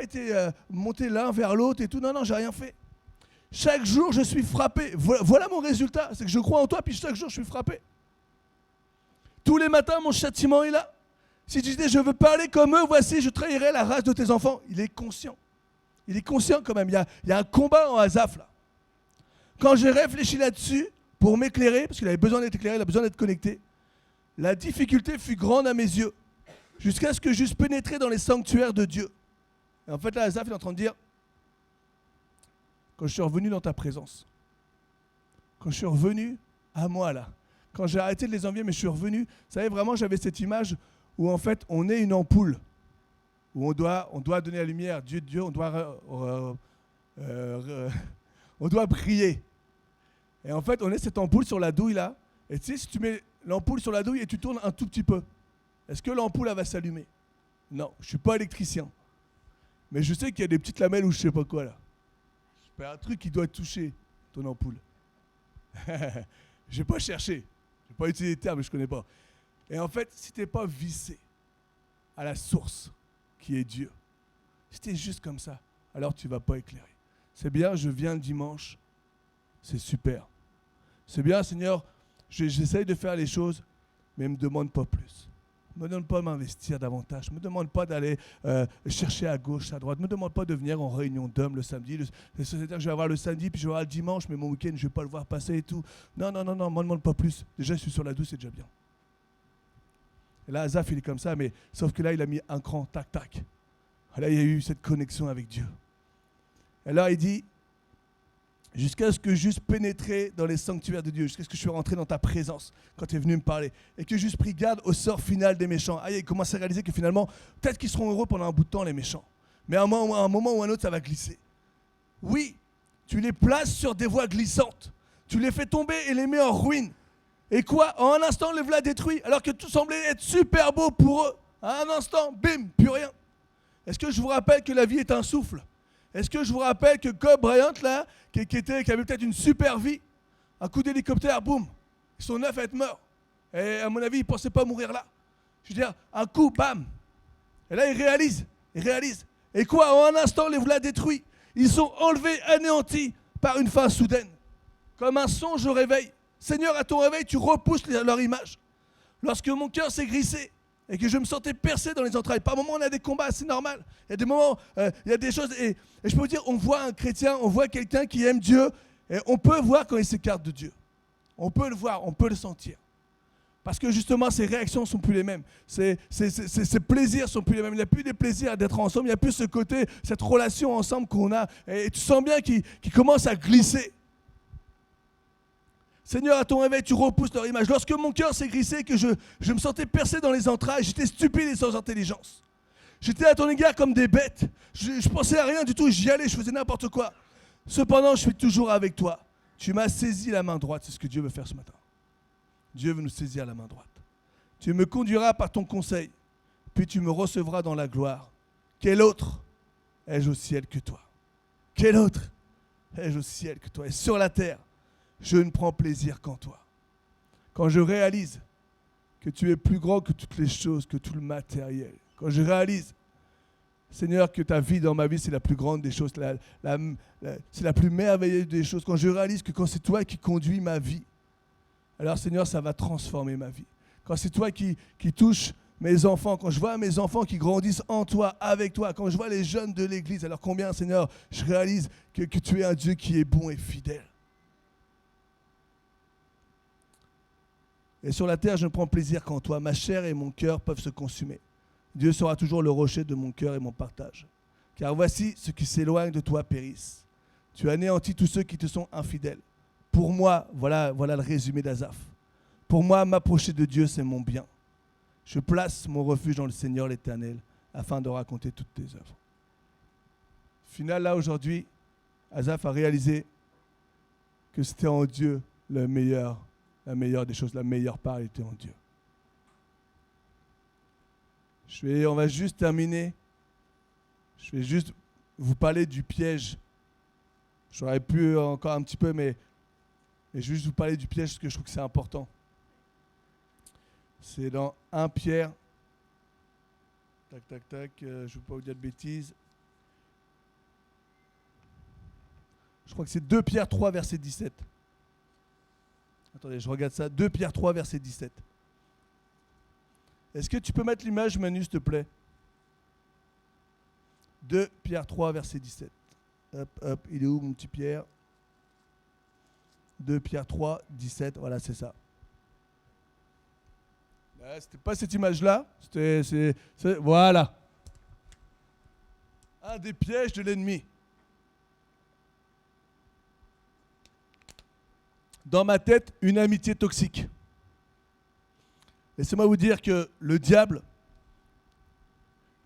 été monté l'un vers l'autre et tout. Non, j'ai rien fait. Chaque jour, je suis frappé. Voilà mon résultat, c'est que je crois en toi, puis chaque jour, je suis frappé. Tous les matins, mon châtiment est là. Si tu disais, je veux parler comme eux, voici, je trahirai la race de tes enfants. Il est conscient. Il est conscient quand même. Il y a un combat en Asaph là. Quand j'ai réfléchi là-dessus, pour m'éclairer, parce qu'il avait besoin d'être éclairé, il a besoin d'être connecté, la difficulté fut grande à mes yeux, jusqu'à ce que j'eusse pénétré dans les sanctuaires de Dieu. Et en fait, là, Asaph est en train de dire, quand je suis revenu dans ta présence, quand je suis revenu à moi là, quand j'ai arrêté de les envier, mais je suis revenu, vous savez, vraiment, j'avais cette image où en fait, on est une ampoule, où on doit donner la lumière. Dieu, on doit briller. Et en fait, on est cette ampoule sur la douille là. Et tu sais, si tu mets l'ampoule sur la douille et tu tournes un tout petit peu, est-ce que l'ampoule elle va s'allumer? Non, je ne suis pas électricien. Mais je sais qu'il y a des petites lamelles ou je ne sais pas quoi là. C'est un truc qui doit toucher ton ampoule. Je n'ai pas cherché. Je n'ai pas utilisé les termes, je ne connais pas. Et en fait, si tu n'es pas vissé à la source qui est Dieu, si tu es juste comme ça, alors tu ne vas pas éclairer. C'est bien, je viens le dimanche. C'est super. C'est bien, Seigneur, j'essaye de faire les choses, mais ne me demande pas plus. Ne me demande pas de m'investir davantage. Ne me demande pas d'aller chercher à gauche, à droite. Ne me demande pas de venir en réunion d'hommes le samedi. C'est-à-dire que je vais avoir le samedi, puis je vais avoir le dimanche, mais mon week-end, je ne vais pas le voir passer et tout. Non, ne me demande pas plus. Déjà, je suis sur la douce, c'est déjà bien. Et là, Asaph, il est comme ça, mais sauf que là, il a mis un cran, tac, tac. Et là, il y a eu cette connexion avec Dieu. Et là, il dit, jusqu'à ce que j'eusse pénétré dans les sanctuaires de Dieu, jusqu'à ce que je sois rentré dans ta présence quand tu es venu me parler, et que j'eusse pris garde au sort final des méchants. Ah, il commence à réaliser que finalement, peut-être qu'ils seront heureux pendant un bout de temps, les méchants. Mais à un moment ou à un autre, ça va glisser. Oui, tu les places sur des voies glissantes. Tu les fais tomber et les mets en ruine. Et quoi? En un instant, le voilà détruit, alors que tout semblait être super beau pour eux. À un instant, bim, plus rien. Est-ce que je vous rappelle que la vie est un souffle? Est-ce que je vous rappelle que Kobe Bryant, là, qui avait peut-être une super vie, un coup d'hélicoptère, boum, ils sont 9 à être morts. Et à mon avis, ils ne pensaient pas mourir là. Je veux dire, un coup, bam. Et là, ils réalisent. Et quoi? En un instant, les voilà détruits. Ils sont enlevés, anéantis par une fin soudaine. Comme un songe au réveil. Seigneur, à ton réveil, tu repousses leur image. Lorsque mon cœur s'est grissé et que je me sentais percé dans les entrailles, par moments, on a des combats, c'est normal. Il y a des moments, il y a des choses. Et je peux vous dire, on voit un chrétien, on voit quelqu'un qui aime Dieu, et on peut voir quand il s'écarte de Dieu. On peut le voir, on peut le sentir. Parce que justement, ses réactions ne sont plus les mêmes. Ses plaisirs ne sont plus les mêmes. Il n'y a plus des plaisirs d'être ensemble. Il n'y a plus ce côté, cette relation ensemble qu'on a. Et tu sens bien qu'il commence à glisser. Seigneur, à ton réveil, tu repousses leur image. Lorsque mon cœur s'est glissé, que je me sentais percé dans les entrailles, j'étais stupide et sans intelligence. J'étais à ton égard comme des bêtes. Je pensais à rien du tout. J'y allais, je faisais n'importe quoi. Cependant, je suis toujours avec toi. Tu m'as saisi la main droite. C'est ce que Dieu veut faire ce matin. Dieu veut nous saisir la main droite. Tu me conduiras par ton conseil, puis tu me recevras dans la gloire. Quel autre ai-je au ciel que toi? Quel autre ai-je au ciel que toi? Et sur la terre, je ne prends plaisir qu'en toi. Quand je réalise que tu es plus grand que toutes les choses, que tout le matériel, quand je réalise, Seigneur, que ta vie dans ma vie, c'est la plus grande des choses, c'est la plus merveilleuse des choses, quand je réalise que quand c'est toi qui conduis ma vie, alors Seigneur, ça va transformer ma vie. Quand c'est toi qui touches mes enfants, quand je vois mes enfants qui grandissent en toi, avec toi, quand je vois les jeunes de l'église, alors combien, Seigneur, je réalise que tu es un Dieu qui est bon et fidèle. Et sur la terre, je ne prends plaisir qu'en toi. Ma chair et mon cœur peuvent se consumer. Dieu sera toujours le rocher de mon cœur et mon partage. Car voici, ceux qui s'éloignent de toi périssent. Tu anéantis tous ceux qui te sont infidèles. Pour moi, voilà le résumé d'Asaph. Pour moi, m'approcher de Dieu, c'est mon bien. Je place mon refuge dans le Seigneur l'Éternel, afin de raconter toutes tes œuvres. Final, là, aujourd'hui, Asaph a réalisé que c'était en Dieu la meilleure des choses, la meilleure part était en Dieu. On va juste terminer. Je vais juste vous parler du piège. J'aurais pu encore un petit peu, mais je vais juste vous parler du piège parce que je trouve que c'est important. C'est dans 1 Pierre. Tac. Je ne veux pas vous dire de bêtises. Je crois que c'est 2 Pierre 3, verset 17. Attendez, je regarde ça. 2 Pierre 3, verset 17. Est-ce que tu peux mettre l'image, Manu, s'il te plaît? 2 Pierre 3, verset 17. Hop, il est où mon petit Pierre? 2 Pierre 3, 17, voilà, c'est ça. C'était pas cette image-là, voilà. Un des pièges de l'ennemi. Dans ma tête, une amitié toxique. Laissez-moi vous dire que le diable,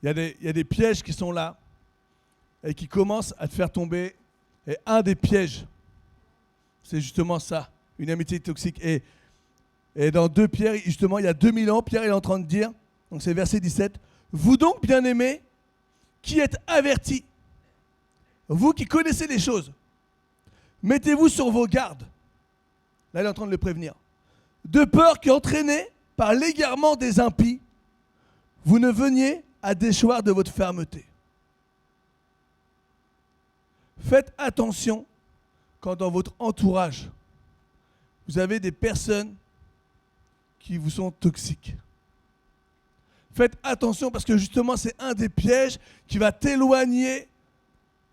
il y a des pièges qui sont là et qui commencent à te faire tomber. Et un des pièges, c'est justement ça, une amitié toxique. Et dans 2 Pierre, justement, il y a 2000 ans, Pierre est en train de dire, donc c'est verset 17, « Vous donc, bien-aimés, qui êtes avertis, vous qui connaissez les choses, mettez-vous sur vos gardes. » Là, il est en train de le prévenir. « De peur qu'entraînés par l'égarement des impies, vous ne veniez à déchoir de votre fermeté. Faites attention quand dans votre entourage, vous avez des personnes qui vous sont toxiques. Faites attention parce que justement, c'est un des pièges qui va t'éloigner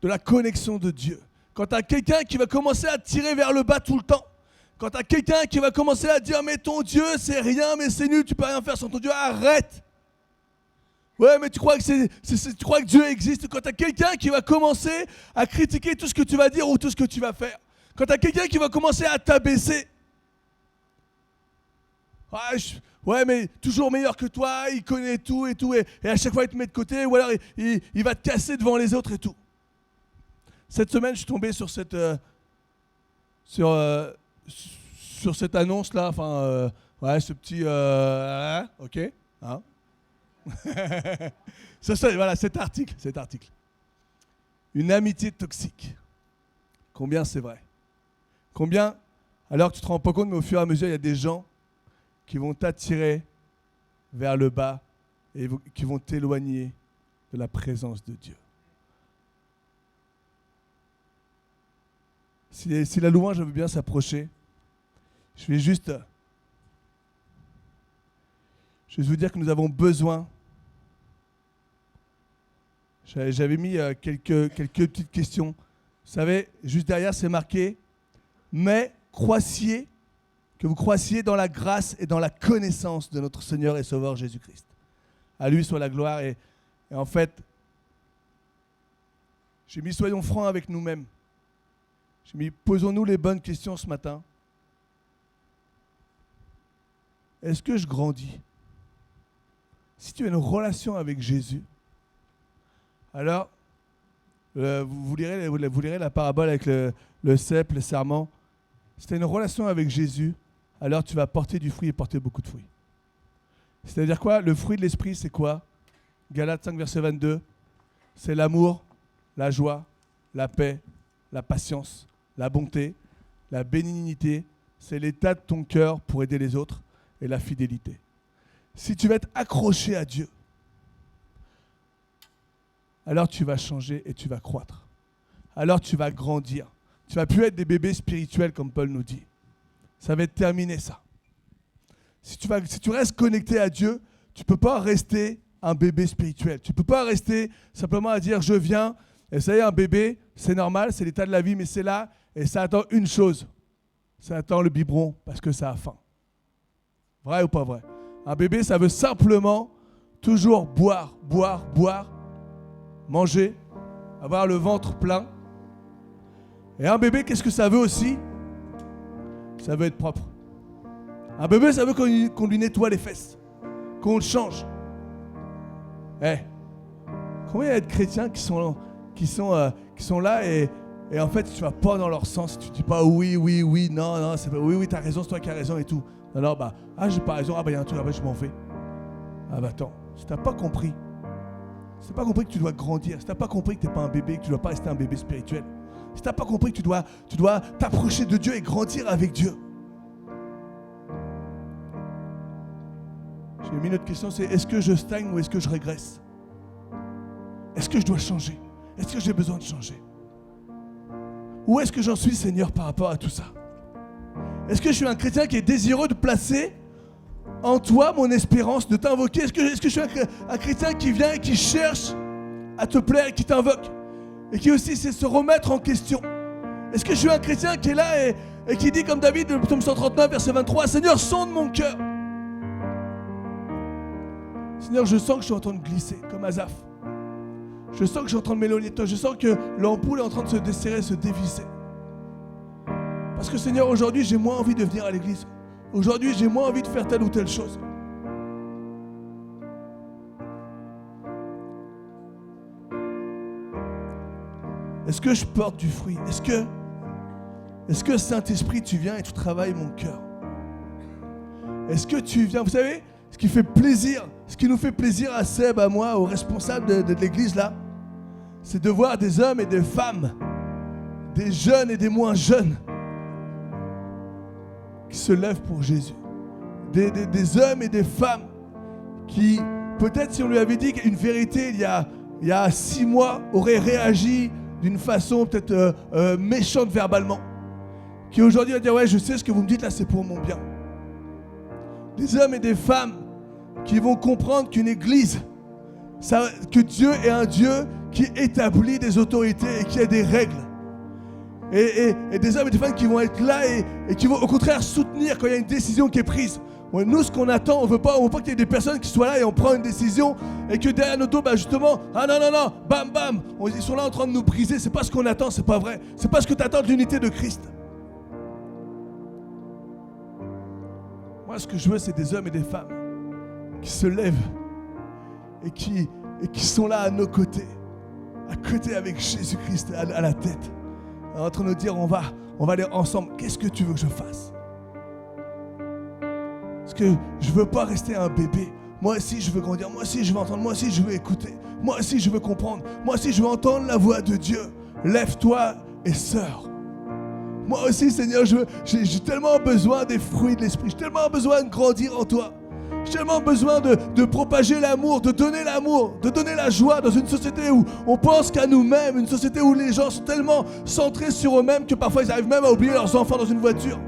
de la connexion de Dieu. Quand tu as quelqu'un qui va commencer à te tirer vers le bas tout le temps, quand tu as quelqu'un qui va commencer à dire « Mais ton Dieu, c'est rien, mais c'est nul, tu peux rien faire sans ton Dieu, arrête !» Ouais, mais tu crois que Dieu existe. Quand tu as quelqu'un qui va commencer à critiquer tout ce que tu vas dire ou tout ce que tu vas faire. Quand tu as quelqu'un qui va commencer à t'abaisser. Ah, ouais, mais toujours meilleur que toi, il connaît tout et tout, et à chaque fois il te met de côté, ou alors il va te casser devant les autres et tout. Cette semaine, je suis tombé sur sur cette annonce-là, enfin, ouais, ce petit... ok, hein. Voilà, cet article. Une amitié toxique. Combien c'est vrai? Combien, alors que tu te rends pas compte, mais au fur et à mesure, il y a des gens qui vont t'attirer vers le bas et qui vont t'éloigner de la présence de Dieu. Si la louange veut bien s'approcher, je vais juste vous dire que nous avons besoin. J'avais mis quelques petites questions. Vous savez, juste derrière, c'est marqué « Mais que vous croissiez dans la grâce et dans la connaissance de notre Seigneur et Sauveur Jésus-Christ. À lui soit la gloire. » Et en fait, j'ai mis « Soyons francs avec nous-mêmes ». J'ai mis « Posons-nous les bonnes questions ce matin. Est-ce que je grandis ?» Si tu as une relation avec Jésus, alors vous lirez la parabole avec le cep, le serment. Si tu as une relation avec Jésus, alors tu vas porter du fruit et porter beaucoup de fruits. C'est-à-dire quoi? Le fruit de l'esprit, c'est quoi? Galates 5, verset 22. C'est l'amour, la joie, la paix, la patience, la bonté, la bénignité. C'est l'état de ton cœur pour aider les autres et la fidélité. Si tu vas être accroché à Dieu, alors tu vas changer et tu vas croître. Alors tu vas grandir. Tu ne vas plus être des bébés spirituels comme Paul nous dit. Ça va être terminé ça. Si tu restes connecté à Dieu, tu ne peux pas rester un bébé spirituel. Tu ne peux pas rester simplement à dire je viens, et ça y est, un bébé, c'est normal, c'est l'état de la vie, mais c'est là, et ça attend une chose. Ça attend le biberon parce que ça a faim. Vrai ou pas vrai? Un bébé, ça veut simplement toujours boire, manger, avoir le ventre plein. Et un bébé, qu'est-ce que ça veut aussi? Ça veut être propre. Un bébé, ça veut qu'on lui nettoie les fesses, qu'on le change. Combien il y a de chrétiens qui sont là et en fait, tu vas pas dans leur sens, tu dis pas oui, non, c'est pas oui, t'as raison, c'est toi qui as raison et tout. Alors, j'ai pas raison, il y a un truc, je m'en vais. Attends, si t'as pas compris, que tu dois grandir, si t'as pas compris que t'es pas un bébé, que tu dois pas rester un bébé spirituel, si t'as pas compris que tu dois t'approcher de Dieu et grandir avec Dieu. J'ai mis une autre question, c'est est-ce que je stagne ou est-ce que je régresse? Est-ce que je dois changer? Est-ce que j'ai besoin de changer? Où est-ce que j'en suis, Seigneur, par rapport à tout ça? Est-ce que je suis un chrétien qui est désireux de placer en toi mon espérance, de t'invoquer? Est-ce que je suis un chrétien qui vient et qui cherche à te plaire et qui t'invoque? Et qui aussi sait se remettre en question? Est-ce que je suis un chrétien qui est là et qui dit comme David, le psaume 139, verset 23, Seigneur, sonde mon cœur. Seigneur, je sens que je suis en train de glisser, comme Asaph. Je sens que je suis en train de m'éloigner de toi. Je sens que l'ampoule est en train de se desserrer, se dévisser. Parce que Seigneur, aujourd'hui, j'ai moins envie de venir à l'église. Aujourd'hui, j'ai moins envie de faire telle ou telle chose. Est-ce que je porte du fruit? Est-ce que Saint-Esprit, tu viens et tu travailles mon cœur? Est-ce que tu viens? Vous savez, ce qui nous fait plaisir à Seb, à moi, aux responsables de l'église là, c'est de voir des hommes et des femmes, des jeunes et des moins jeunes, qui se lèvent pour Jésus. Des hommes et des femmes qui, peut-être si on lui avait dit une vérité il y a 6 mois, auraient réagi d'une façon peut-être méchante verbalement, qui aujourd'hui va dire ouais, je sais ce que vous me dites là, c'est pour mon bien. Des hommes et des femmes qui vont comprendre qu'une église, que Dieu est un Dieu qui établit des autorités et qui a des règles. Et des hommes et des femmes qui vont être là et qui vont au contraire soutenir quand il y a une décision qui est prise. Nous, ce qu'on attend, on veut pas qu'il y ait des personnes qui soient là et on prend une décision et que derrière nos dos, justement, non, bam, ils sont là en train de nous briser. C'est pas ce qu'on attend, c'est pas vrai. C'est pas ce que tu attends de l'unité de Christ. Moi, ce que je veux, c'est des hommes et des femmes qui se lèvent et qui sont là à nos côtés, à côté avec Jésus-Christ à la tête, en train de nous dire, on va aller ensemble. Qu'est-ce que tu veux que je fasse? Parce que je ne veux pas rester un bébé. Moi aussi, je veux grandir. Moi aussi, je veux entendre. Moi aussi, je veux écouter. Moi aussi, je veux comprendre. Moi aussi, je veux entendre la voix de Dieu. Lève-toi et sors. Moi aussi, Seigneur, j'ai tellement besoin des fruits de l'Esprit. J'ai tellement besoin de grandir en toi. J'ai tellement besoin de propager l'amour, de donner la joie dans une société où on pense qu'à nous-mêmes, une société où les gens sont tellement centrés sur eux-mêmes que parfois ils arrivent même à oublier leurs enfants dans une voiture.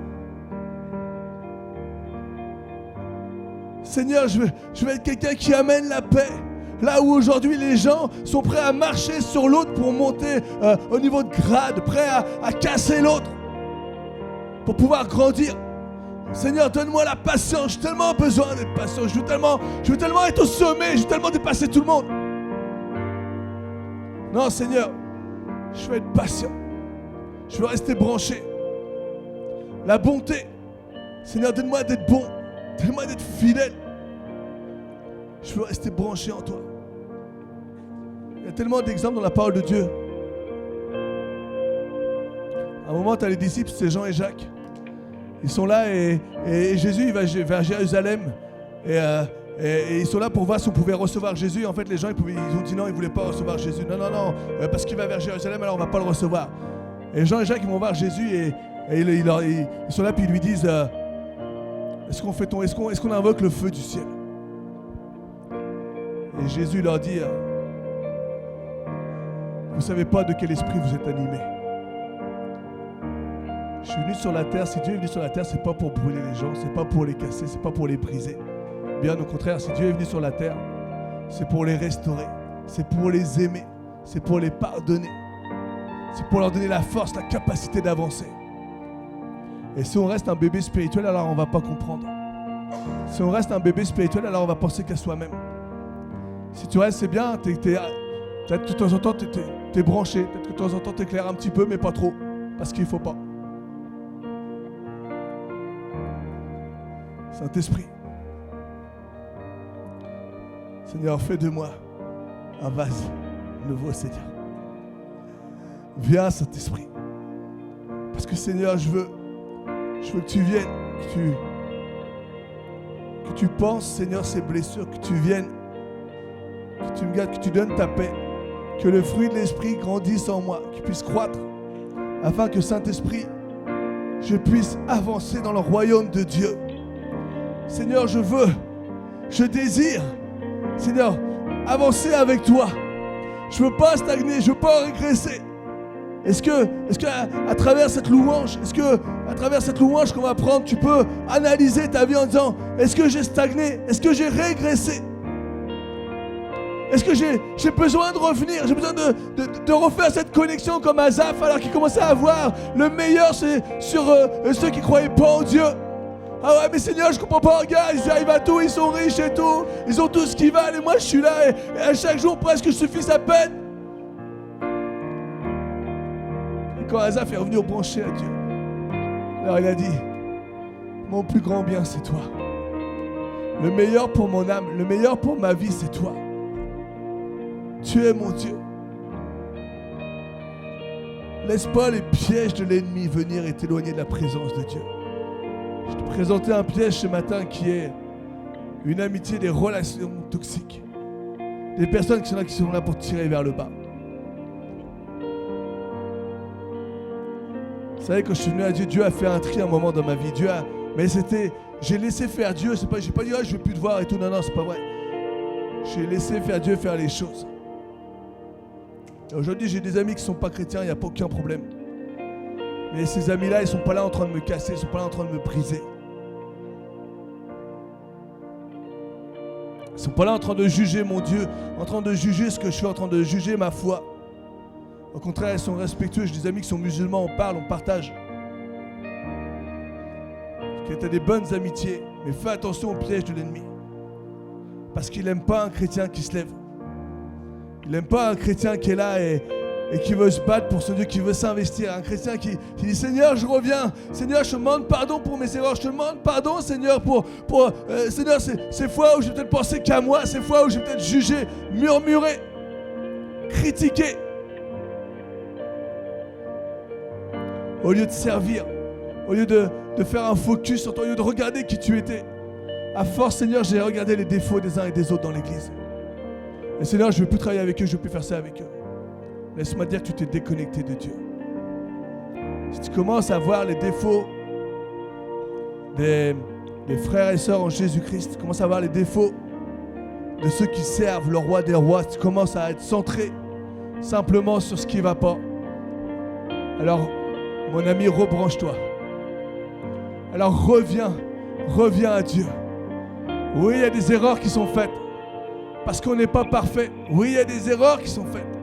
Seigneur, je veux être quelqu'un qui amène la paix. Là où aujourd'hui les gens sont prêts à marcher sur l'autre pour monter au niveau de grade, prêts à casser l'autre pour pouvoir grandir. Seigneur, donne-moi la patience. J'ai tellement besoin d'être patient. Je veux tellement être au sommet. Je veux tellement dépasser tout le monde. Non, Seigneur, je veux être patient. Je veux rester branché. La bonté. Seigneur, donne-moi d'être bon. Donne-moi d'être fidèle. Je veux rester branché en toi. Il y a tellement d'exemples dans la parole de Dieu. À un moment, tu as les disciples, c'est Jean et Jacques. Ils sont là et Jésus il va vers Jérusalem et ils sont là pour voir si on pouvait recevoir Jésus. En fait, les gens ils ont dit non, ils ne voulaient pas recevoir Jésus. Non, parce qu'il va vers Jérusalem, alors on ne va pas le recevoir. Et Jean et Jacques ils vont voir Jésus et ils sont là puis ils lui disent est-ce qu'on invoque le feu du ciel? Et Jésus leur dit vous ne savez pas de quel esprit vous êtes animés. Je suis venu sur la terre, si Dieu est venu sur la terre, c'est pas pour brûler les gens, c'est pas pour les casser, c'est pas pour les briser. Bien au contraire, si Dieu est venu sur la terre, c'est pour les restaurer, c'est pour les aimer, c'est pour les pardonner, c'est pour leur donner la force, la capacité d'avancer. Et si on reste un bébé spirituel, alors on va pas comprendre. Si on reste un bébé spirituel, alors on va penser qu'à soi-même. Si tu restes, c'est bien, peut-être que de temps en temps, t'es branché, peut-être que de temps en temps, t'éclaires un petit peu, mais pas trop, parce qu'il faut pas. Saint-Esprit, Seigneur, fais de moi un vase nouveau, Seigneur. Viens, Saint-Esprit. Parce que, Seigneur, je veux que tu viennes, que tu penses, Seigneur, ces blessures, que tu viennes, que tu me gardes, que tu donnes ta paix, que le fruit de l'Esprit grandisse en moi, qu'il puisse croître, afin que, Saint-Esprit, je puisse avancer dans le royaume de Dieu. Seigneur, je désire, Seigneur, avancer avec toi. Je ne veux pas stagner, je ne veux pas régresser. Est-ce que à travers cette louange, qu'on va prendre, tu peux analyser ta vie en disant, est-ce que j'ai stagné? Est-ce que j'ai régressé? Est-ce que j'ai besoin de revenir? J'ai besoin de refaire cette connexion comme Asaph, alors qu'il commençait à voir le meilleur sur ceux qui ne croyaient pas en Dieu. Ah ouais, mais Seigneur, je comprends pas, regarde, ils arrivent à tout, ils sont riches et tout, ils ont tout ce qu'ils veulent, et moi je suis là, et à chaque jour presque je suffis sa peine. Et quand Asaph est revenu au branché à Dieu, alors il a dit, mon plus grand bien c'est toi. Le meilleur pour mon âme, le meilleur pour ma vie c'est toi. Tu es mon Dieu. Laisse pas les pièges de l'ennemi venir et t'éloigner de la présence de Dieu. Je te présentais un piège ce matin qui est une amitié, des relations toxiques. Des personnes qui sont là pour tirer vers le bas. Vous savez, quand je suis venu à Dieu, Dieu a fait un tri à un moment dans ma vie. J'ai laissé faire Dieu. J'ai pas dit, je veux plus te voir et tout. Non, c'est pas vrai. J'ai laissé faire Dieu faire les choses. Et aujourd'hui, j'ai des amis qui ne sont pas chrétiens, il n'y a pas aucun problème. Mais ces amis-là, ils ne sont pas là en train de me casser, ils ne sont pas là en train de me briser. Ils ne sont pas là en train de juger mon Dieu, en train de juger ce que je fais, en train de juger ma foi. Au contraire, ils sont respectueux. J'ai des amis qui sont musulmans, on parle, on partage. Tu as des bonnes amitiés, mais fais attention au piège de l'ennemi. Parce qu'il n'aime pas un chrétien qui se lève. Il n'aime pas un chrétien qui est là et et qui veut se battre pour ce Dieu, qui veut s'investir. Un chrétien qui dit Seigneur, je reviens. Seigneur, je te demande pardon pour mes erreurs. Je te demande pardon, Seigneur, Seigneur, ces fois où j'ai peut-être pensé qu'à moi, ces fois où j'ai peut-être jugé, murmuré, critiqué. Au lieu de servir, au lieu de faire un focus sur toi, au lieu de regarder qui tu étais. À force, Seigneur, j'ai regardé les défauts des uns et des autres dans l'église. Et Seigneur, je ne veux plus travailler avec eux, je ne veux plus faire ça avec eux. Laisse-moi dire que tu t'es déconnecté de Dieu. Si tu commences à voir les défauts des frères et sœurs en Jésus-Christ, tu commences à voir les défauts de ceux qui servent le roi des rois, tu commences à être centré simplement sur ce qui ne va pas, alors, mon ami, rebranche-toi. Alors reviens à Dieu. Oui, il y a des erreurs qui sont faites, parce qu'on n'est pas parfait. Oui, il y a des erreurs qui sont faites,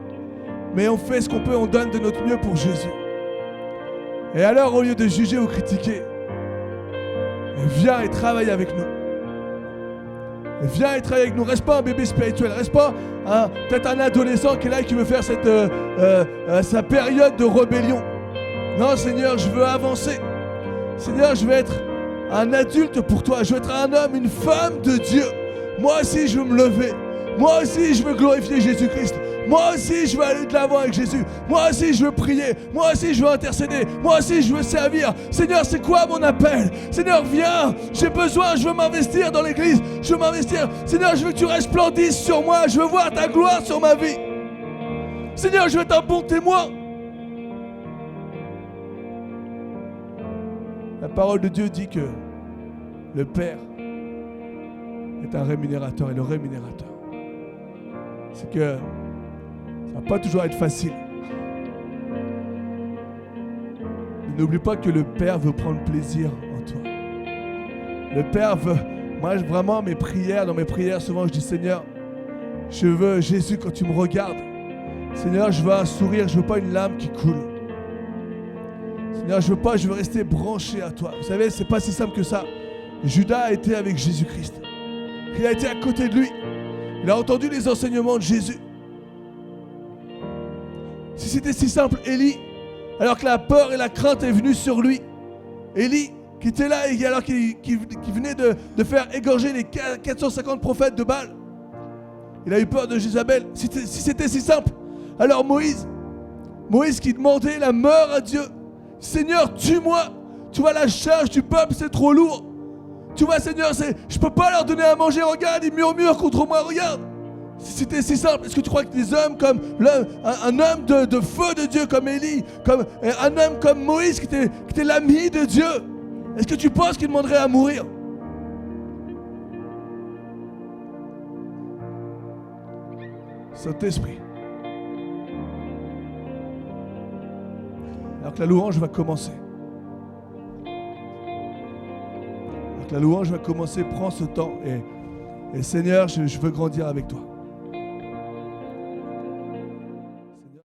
mais on fait ce qu'on peut, on donne de notre mieux pour Jésus. Et alors, au lieu de juger ou critiquer, viens et travaille avec nous. Viens et travaille avec nous. Reste pas un bébé spirituel. Reste pas peut-être un adolescent qui est là et qui veut faire sa période de rébellion. Non, Seigneur, je veux avancer. Seigneur, je veux être un adulte pour toi. Je veux être un homme, une femme de Dieu. Moi aussi, je veux me lever. Moi aussi, je veux glorifier Jésus-Christ. Moi aussi, je veux aller de l'avant avec Jésus. Moi aussi, je veux prier. Moi aussi, je veux intercéder. Moi aussi, je veux servir. Seigneur, c'est quoi mon appel? Seigneur, viens. J'ai besoin, je veux m'investir dans l'église. Je veux m'investir. Seigneur, je veux que tu resplendisses sur moi. Je veux voir ta gloire sur ma vie. Seigneur, je veux être un bon témoin. La parole de Dieu dit que le Père est un rémunérateur. Et le rémunérateur, c'est que ça ne va pas toujours être facile. Mais n'oublie pas que le Père veut prendre plaisir en toi. Le Père veut... Moi, vraiment, dans mes prières, souvent, je dis, Seigneur, je veux, Jésus, quand tu me regardes, Seigneur, je veux un sourire, je ne veux pas une larme qui coule. Seigneur, je veux rester branché à toi. Vous savez, c'est pas si simple que ça. Judas a été avec Jésus-Christ. Il a été à côté de lui. Il a entendu les enseignements de Jésus. Si c'était si simple, Élie, alors que la peur et la crainte est venue sur lui, Élie, qui était là et alors qui venait de faire égorger les 450 prophètes de Baal, il a eu peur de Jézabel. Si c'était si simple, alors Moïse qui demandait la mort à Dieu, Seigneur, tue-moi. Tu vois, la charge du peuple, c'est trop lourd. Tu vois, Seigneur, je ne peux pas leur donner à manger. Regarde, ils murmurent contre moi, regarde. Si c'était si simple, est-ce que tu crois que des hommes comme un homme de feu de Dieu comme Élie, un homme comme Moïse qui était l'ami de Dieu, est-ce que tu penses qu'il demanderait à mourir? Saint-Esprit. Alors que la louange va commencer. Alors que la louange va commencer, prends ce temps et Seigneur, je veux grandir avec toi.